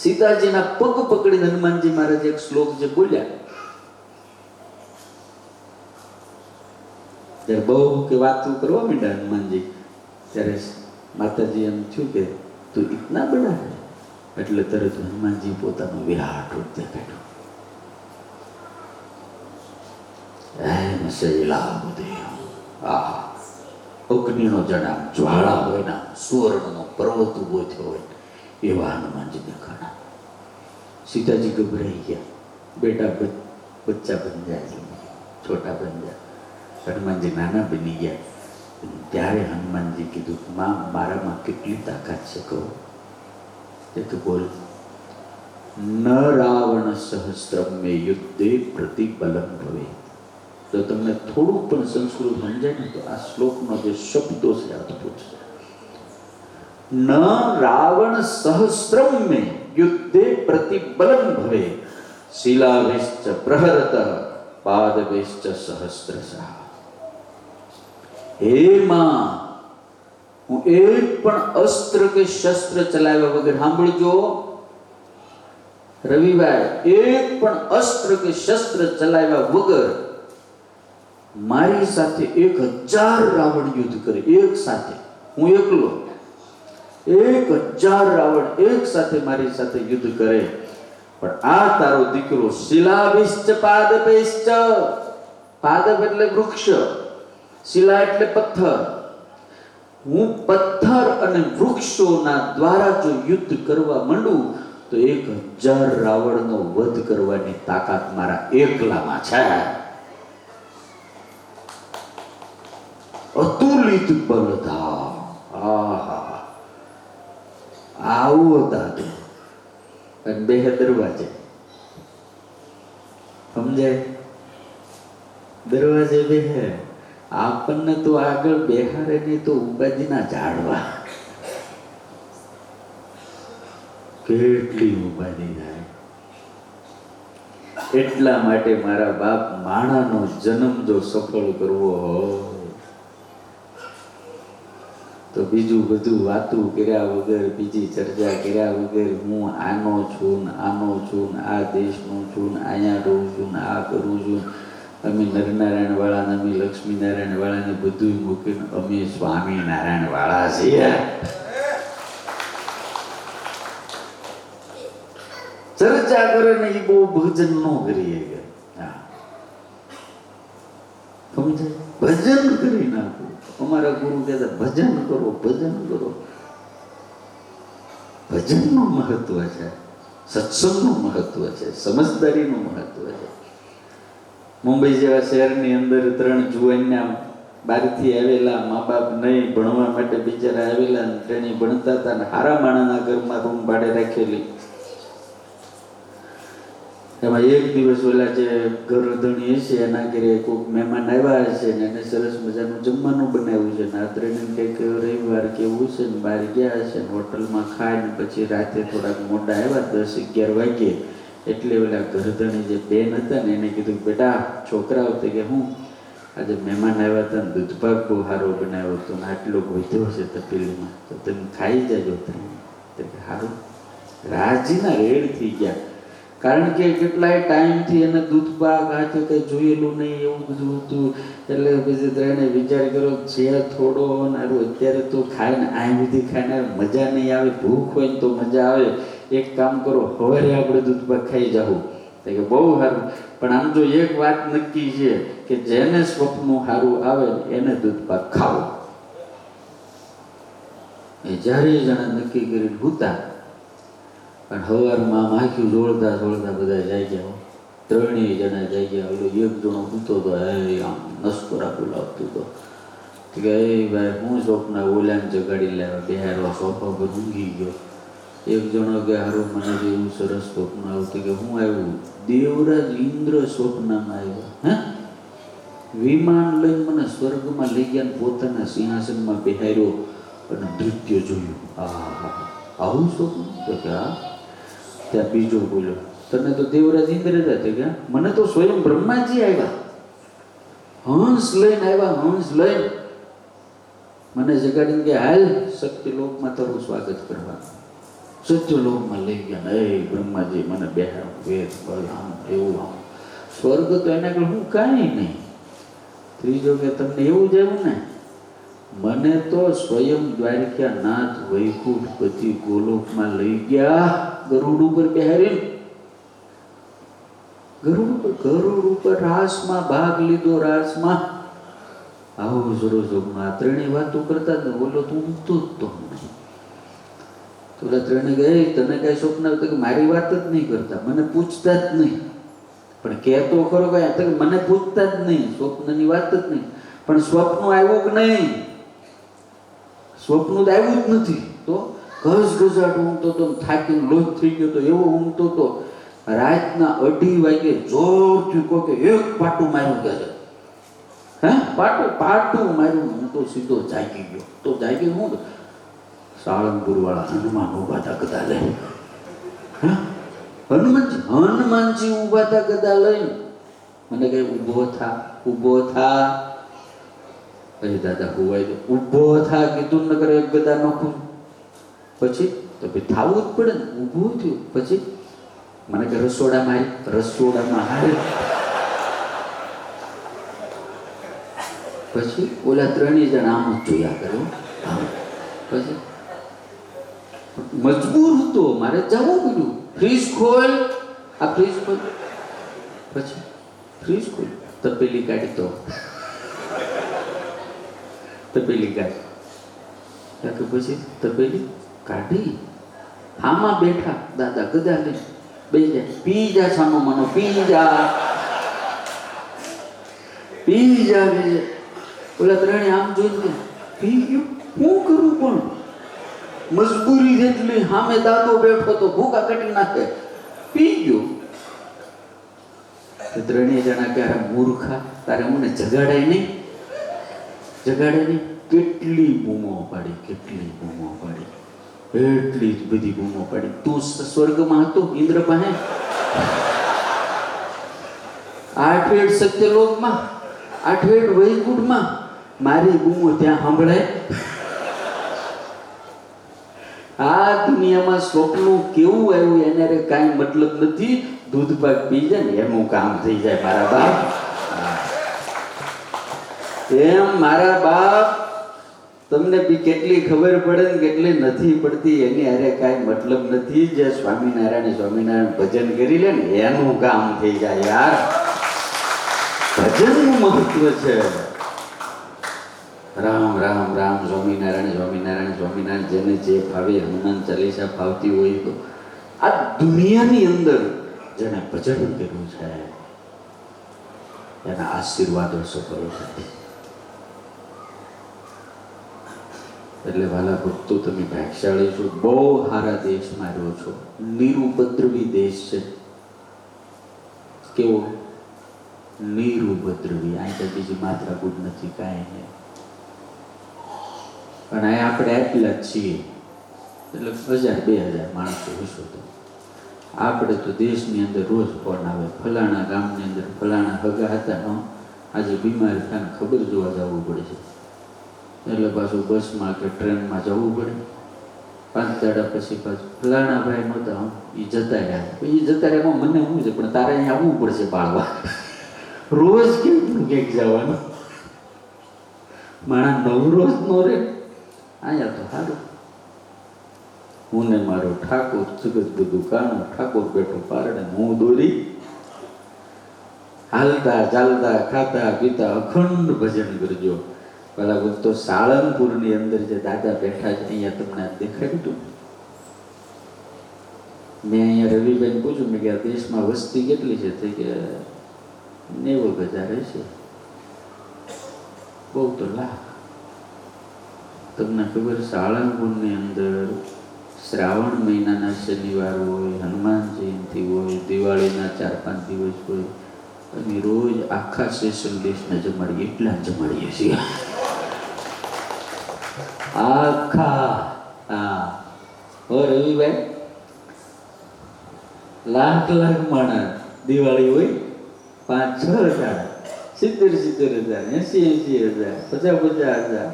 સીતાજીના પગ પકડીને હનુમાનજી મહારાજ એક શ્લોક જે બોલ્યા, ત્યારે બહુ કે વાતો કરવા માંડ્યા હનુમાનજી, ત્યારે માતાજી એમ થયું કે તું ઇતના બડા હે, એટલે તરત હનુમાનજી પોતાનું વિરાટ રૂપ દેખાડ્યું. એમ શૈલાબુદેવ, આહા, અગ્નિનો જણામ જ્વાળા હોય ના સુવર્ણનો પર્વત ઉભો થયો હોય એવા હનુમાનજી દેખાણા. સીતાજી ગભરાઈ ગયા, બેટા બચ્ચા બન જાય, છોટા બન જાય. હનુમાનજી નાના બની ગયા. ત્યારે હનુમાનજી કીધું, માં મારામાં કેટલી તાકાત છે કહો. એ તો બોલ, ન રાવણ સહસ્ત્રમ મે યુદ્ધે પ્રતિબલમ ભવે. તો તમને થોડું પણ સંસ્કૃત સમજાય ને તો આ શ્લોકનો જે શબ્દો છે અદ્ભુત છે. ન રાવણ સહસ્ત્રમ મે યુદ્ધે પ્રતિબલમ ભવે, શિલાભિશ્ચ પ્રહરત પાદભિશ્ચ સહસ્રશઃ. હે માં, હું એક પણ અસ્ત્ર કે શસ્ત્ર ચલાવ્યા વગર, સાંભળજો રવિભાઈ, એક પણ અસ્ત્ર કે શસ્ત્ર ચલાવ્યા વગર મારી સાથે 1000 રાવણ યુદ્ધ કરે એક સાથે. હું એકલો, 1000 રાવણ એક સાથે મારી સાથે યુદ્ધ કરે, પણ આ તારો દીકરો શિલાભિશ્ચ પાદભિશ્ચ, પાદભ એટલે વૃક્ષ, શિલા એટલે પથ્થર. હું પથ્થર અને વૃક્ષોના દ્વારા જો યુદ્ધ કરવા માંડું તો 1000 રાવણનો વધ કરવાની તાકાત મારા એકલામાં છે. અતુલિત બલધા. આહા, આવો દાદો. અને બે દરવાજે, સમજાય? દરવાજે બેહે, આપણને તો આગળ બેહારે નહીં તો ઉપાધિના ઝાડવા. કેટલી ઉપાધિ થાય. એટલા માટે મારા બાપ, માણાનો જન્મ જો સફળ કરવો હોય તો બીજું બધું વાતું કર્યા વગર, બીજી ચર્ચા કર્યા વગર, હું આનો છું ને આનો છું ને આ દેશનો છું ને અહીંયા રહું છું ને આ કરું છું, અમે નરનારાયણ વાળા ને અમે લક્ષ્મીનારાયણ વાળા ને બધું મૂકીને અમે સ્વામિનારાયણ વાળા છીએ. ચર્ચા કરે ને એ બહુ ભજન ન કરીએ. સમજાય? ભજન કરી નાખો. અમારા ગુરુ કહેતા ભજન કરો, ભજન કરો. ભજનનું મહત્વ છે, સત્સંગનું મહત્વ છે, સમજદારીનું મહત્વ છે. મુંબઈ જેવા શહેરની અંદર 3 જુવાનના બહારથી આવેલા, મા બાપ નહીં, ભણવા માટે બિચારા આવેલા, તેની ભણતા હતા ને હારા માણાના ઘરમાં રૂમ ભાડે રાખેલી. એમાં એક દિવસ ઓલા જે ઘરધણી હશે એના ઘરે કોઈક મહેમાન આવ્યા હશે ને એને સરસ મજાનું જમવાનું બનાવ્યું છે ને આત્રેને કંઈક રવિવાર કે એવું છે ને બહાર ગયા હશે ને હોટલમાં ખાઈને પછી રાતે થોડાક મોડા આવ્યા 10-11 વાગ્યે. એટલે ઓલા ઘરધણી જે બેન હતા ને એને કીધું, બેટા છોકરાઓ તો કે હું આજે મહેમાન આવ્યા હતા ને દૂધપાક બહુ સારો બનાવ્યો હતો ને આટલો વધ્યો છે તપેલીમાં, તો તમે ખાઈ જજો. તો સારું, રાજીના રેડ થઈ ગયા. કારણ કે કેટલાય ટાઈમથી એને દૂધપાક હાથે કંઈ જોયેલું નહીં, એવું બધું હતું. એટલે પછી ત્રણે વિચાર કર્યો, છે થોડો નારું અત્યારે તો ખાઈને આ બધી ખાઈને મજા નહીં આવે, ભૂખ હોય ને તો મજા આવે. એક કામ કરો, સવારે આપણે દૂધપાક ખાઈ જાવું, તો કે બહુ સારું, પણ આમ જો એક વાત નક્કી છે કે જેને સ્વપ્ન સારું આવે એને દૂધપાક ખાવું. એ જ્યારે જણા નક્કી કરીને હુતા અને સવારમાં માખ્યું જોડતા જોડતા બધા જાય ગયા, ત્રણેય જણા જાય ગયા. ઓલો એક જણો સૂતો હતો, આમ નસકોરા બોલાવતું હતો કે એ ભાઈ હું સ્વપ્ન ઓલાને જગાડી લાવ્યા, બેહારવા સોફા પર ઊંઘી ગયો. એક જણો કે હારું મને જેવું સરસ સ્વપ્ન આવતું કે હું આવ્યું, દેવરાજ ઇન્દ્ર સ્વપ્નમાં આવ્યા. હે વિમાન લઈને મને સ્વર્ગમાં લઈ ગયા, પોતાના સિંહાસનમાં બેહાર્યો અને નૃત્ય જોયું. આવું સ્વપ્ન તો કે હા. ત્યાં બીજો બોલ્યો, તને તો દેવરાજ ઇન્દ્ર હતા કે મને તો સ્વયં બ્રહ્માજી આવ્યા, હંસ લઈને આવ્યા, હંસ લઈને મને જગાડીને કે હાલ શક્તિલોકમાં તારું સ્વાગત કરવાનું. સત્યલોકમાં લઈ ગયા. એ બ્રહ્માજી મને બેહાર વેદ આમ એવું આમ સ્વર્ગ તો એના આગળ હું કાંઈ નહીં. ત્રીજો કે તમને એવું જ આવ્યું ને, મને તો સ્વયં દ્વારિકાનાથ વૈકુંઠ પછી ગોલોકમાં લઈ ગયા, ગરુડ ઉપર બેહારીને. ગરુડ ઉપર રાસમાં ભાગ લીધો, રાસમાં. આવું સરસ સ્વપ્ન. આ ત્રણેય વાતો કરતા જ ને બોલો તું ઉઠતો જ તો. ઓલા ત્રણે ગઈ તને કઈ સ્વપ્ન આવતું કે મારી વાત જ નહીં કરતા, મને પૂછતા જ નહીં. પણ કહેતો ખરો કઈ મને પૂછતા જ નહીં, સ્વપ્નની વાત જ નહીં. પણ સ્વપ્ન આવ્યું કે નહીં? સ્વપ્ન તો આવ્યું જ નથી. તો ઘસઘસાટ ઊંઘતો તો, થાકીને લોહી થઈ ગયો તો એવો ઊંઘતો તો. રાતના 2:30 વાગે જોરથી કહો કે એક પાટું માર્યું કે હે પાટું માર્યું. હું તો સીધો જાગી ગયો. તો જાગી હું સાળંગપુર વાળા હનુમાન ઉભા હતા ગદા લઈને. હનુમાનજી ઉભા હતા ગદા લઈને. મને કહે ઊભો થા. પછી દાદા હોવાય તો ઊભો થા કીધું, ન કરે એક ગદા નાખું. પછી તો ભાઈ થાવું જ પડે ને. ઊભું થયું. પછી મને કે રસોડામાં હારી. પછી ઓલા ત્રણેય જણા આમ જ જોયા કર્યો. પછી મજબૂર હતો, મારે જવું પડ્યું. ફ્રીજ ખોલ, આ ફ્રીજ ખોલ. પછી ફ્રીજ ખોલ, તપેલી કાઢી તો તપેલી કાઢી. પછી તપેલી કાઢી, આમાં બેઠા દાદા ગદા લઈ બેસી જાય. પી જા સાનો મનો, પી જા. ઓલા ત્રણે આમ જોઈ પી ગયું. શું કરું પણ મજબૂરી જેટલી, સામે દાદો બેઠો તો ભૂકા કટી નાખે. પી ગયો. ત્રણેય જણા કે મૂર્ખા, તારે મને જગાડાય નહીં. કેટલી બૂમો પાડી, એટલી જ બધી બૂમો પાડી. તું સ્વર્ગમાં હતો ઇન્દ્ર પાસે, 8 વેદ સત્યલોકમાં, 8 વેદ વૈકુંઠમાં, મારી બૂમો ત્યાં સાંભળાય? આ દુનિયામાં સ્વપ્નું કેવું આવ્યું એને કાંઈ મતલબ નથી. દૂધપાક પી જાય ને એનું કામ થઈ જાય મારા બાપ. એમ મારા બાપ તમને બી કેટલી ખબર પડે ને કેટલી નથી પડતી એની અરે કાંઈ મતલબ નથી. જે સ્વામિનારાયણ ભજન કરી લે ને એનું કામ થઈ જાય યાર. ભજનનું મહત્વ છે. રામ રામ રામ, સ્વામિનારાયણ. જેને જે ફાવે, હનુમાન ચાલીસા ફાવતી હોય તો આ દુનિયાની અંદર જેને ભજન કર્યું છે એના આશીર્વાદો સફળ થાય. એટલે વાલા ભક્તો, તમે ભાગ્યશાળી છો. બહુ સારા દેશમાં રહ્યો છો. નિરુપદ્રવી દેશ છે. કેવો નિરુપદ્રવી? અહીં તો બીજી માથાકૂટ નથી, કાંઈ નહીં. અને અહીં આપણે આટલા જ છીએ, એટલે 1000-2000 માણસો હશો. તો આપણે તો દેશની અંદર રોજ ફોન આવે, ફલાણા ગામની અંદર ફલાણા હગા હતા, આજે બીમાર થાય ખબર જોવા જવું પડે છે. એટલે પાછું બસમાં કે ટ્રેનમાં જવું પડે. 5 દાડા પછી પાછું ફલાણા ભાઈ નહોતા, એ જતા રહ્યા. મને શું છે, પણ તારે અહીંયા આવવું પડશે પાળવા. રોજ કેવું ક્યાંક જવાનું, મારા નવરો જ નો રે. અહીંયા તો સારું, હું ને મારો ઠાકોર, જગત બધું કાણું. ઠાકોર બેઠો પારડે, હું દોરી હાલતા ચાલતા ખાતા પીતા અખંડ ભજન કરજો. પેલા ભક્તો સાળંગપુરની અંદર જે દાદા બેઠા છે અહીંયા તમને દેખાડ્યું હતું. મેં અહીંયા રવિભાઈને પૂછ્યું મેં કે આ દેશમાં વસ્તી કેટલી છે? તો કે 90,000 છે. બહુ તો લાખ. તમને ખબર સાળંગપુરની અંદર શ્રાવણ મહિનાના શનિવાર હોય, હનુમાન જયંતિ હોય, દિવાળીના 4-5 દિવસ હોય, અને રોજ આખા સેશન દેશને જમાડીએ. એટલા જમાડીએ છીએ આખા. હા હો રવિભાઈ, લાખ માણસ. દિવાળી હોય 5-6 હજાર, 70-70 હજાર, 80-80 હજાર, 50-50 હજાર.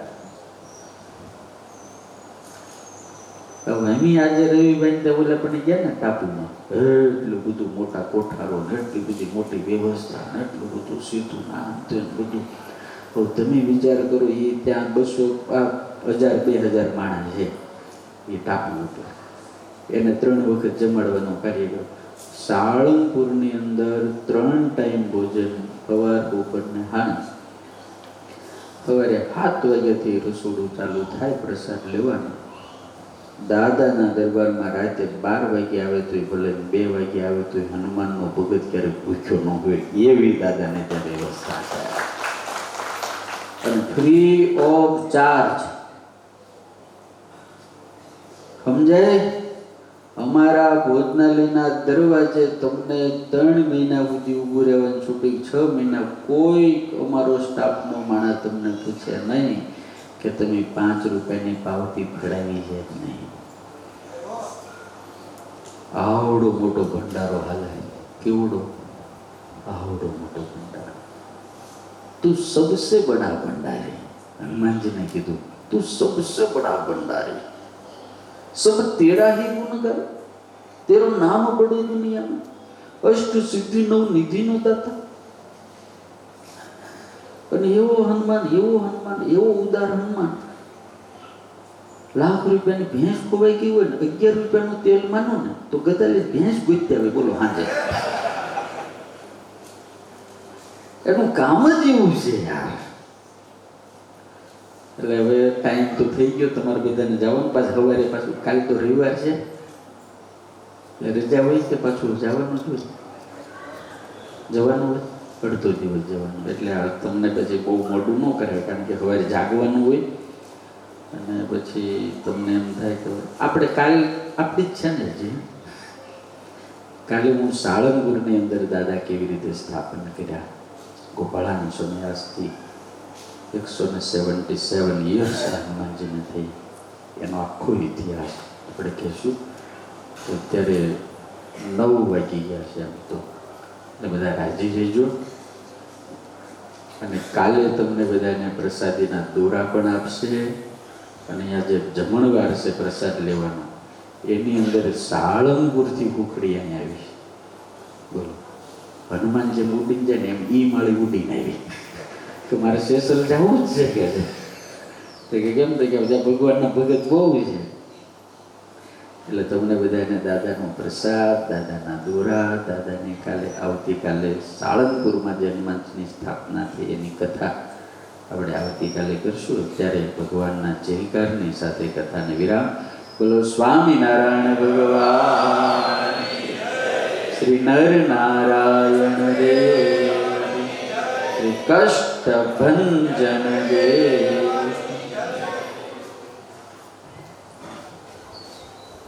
અમે આજે રવિભાઈ તો ઓલા પણ ગયા ને ટાપુમાં, એટલું બધું મોટા કોઠારો ને એટલી બધી મોટી વ્યવસ્થા ને એટલું બધું સીધું નામ બધું. હવે તમે વિચાર કરો, એ ત્યાં 200-1000-2000 માણસ છે એ ટાપુ ઉપર. એને 3 વખત જમાડવાનો કાર્યક્રમ. સાળંગપુરની અંદર 3 ટાઈમ ભોજન, સવાર બપોર ને સાંજ. સવારે 7 વાગ્યાથી રસોડું ચાલુ થાય પ્રસાદ લેવાનો. દાદાના દરબારમાં રાતે 12 વાગે આવે તો ભલે, 2 વાગે આવે તો હનુમાનનો ભગત ક્યારેક ભૂખ્યો ન હોય એવી દાદાને ત્યાં વ્યવસ્થા છે. અને ફ્રી ઓફ ચાર્જ. સમજાય? અમારા ભોજનાલયના દરવાજે તમને 3 મહિના સુધી ઊભું રહેવાની છૂટી. 6 મહિના કોઈ અમારો સ્ટાફનો માણસ તમને પૂછે નહીં કે તમે 5 રૂપિયાની પાવતી ફળાવી છે કે નહીં. આવડો મોટો ભંડારો હાલે. કેવડો? આવડો મોટો ભંડારો. તું સબસે બડા ભંડારી. હનુમાનજીને કીધું તું સબસે બડા ભંડારી, सब तेरा ही गुण कर, तेरो नाम बड़ो दुनिया में, अष्ट सिद्धि नव निधि नो दाता. અને એવો હનુમાન, એવો ઉદાર હનુમાન. લાખ રૂપિયાની ભેંસ ખોવાઈ ગઈ હોય ને, 11 રૂપિયાનું તેલ માનો ને તો ગદાલી ભેંસ ગોતતા હોય. બોલો હાજે. એનું કામ જ એવું છે યાર. એટલે હવે ટાઈમ તો થઈ ગયો તમારે બધાને જવાનું. પાછું સવારે પાછું કાલે તો રવિવાર છે એટલે રજા હોય કે પાછું જવાનું જ હોય. જવાનું હોય અડધો દિવસ જવાનું. એટલે તમને પછી બહુ મોડું ન કરાય, કારણ કે સવારે જાગવાનું હોય અને પછી તમને એમ થાય કે આપણે કાલ આપણી જ છે ને જે કાલે હું સાળંગપુરની અંદર દાદા કેવી રીતે સ્થાપન કર્યા. ગોપાળાની સમય આજથી 177 યર્સ હનુમાનજીને થઈ. એનો આખો ઇતિહાસ આપણે કહેશું. તો અત્યારે 9 વાગી ગયા છે. આમ તો એટલે બધા રાજી રહેજો. અને કાલે તમને બધાને પ્રસાદીના દોરા પણ આપશે. અને અહીંયા જે જમણવાર છે પ્રસાદ લેવાનો, એની અંદર સાળંગપુરથી કુકડી અહીંયા આવી. બોલો, હનુમાન જેમ ઉડીને જાય ને એમ ઈ માળી ઉડીને આવી કે મારે સેસલ જવું જ છે કે કેમ તો કે બધા ભગવાનના ભગત બહુ છે. એટલે તમને બધાને દાદાનો પ્રસાદ, દાદાના દોરા, દાદાની કાલે આવતીકાલે સાળંગપુરમાં જે હનુમાનજીની સ્થાપના થઈ એની કથા આપણે આવતીકાલે કરશું. અત્યારે ભગવાનના જયકારની સાથે કથાને વિરામ. બોલો સ્વામિનારાયણ ભગવાન, શ્રી નર નારાયણ દેવ, શ્રી કષ્ટભંજન દેવ.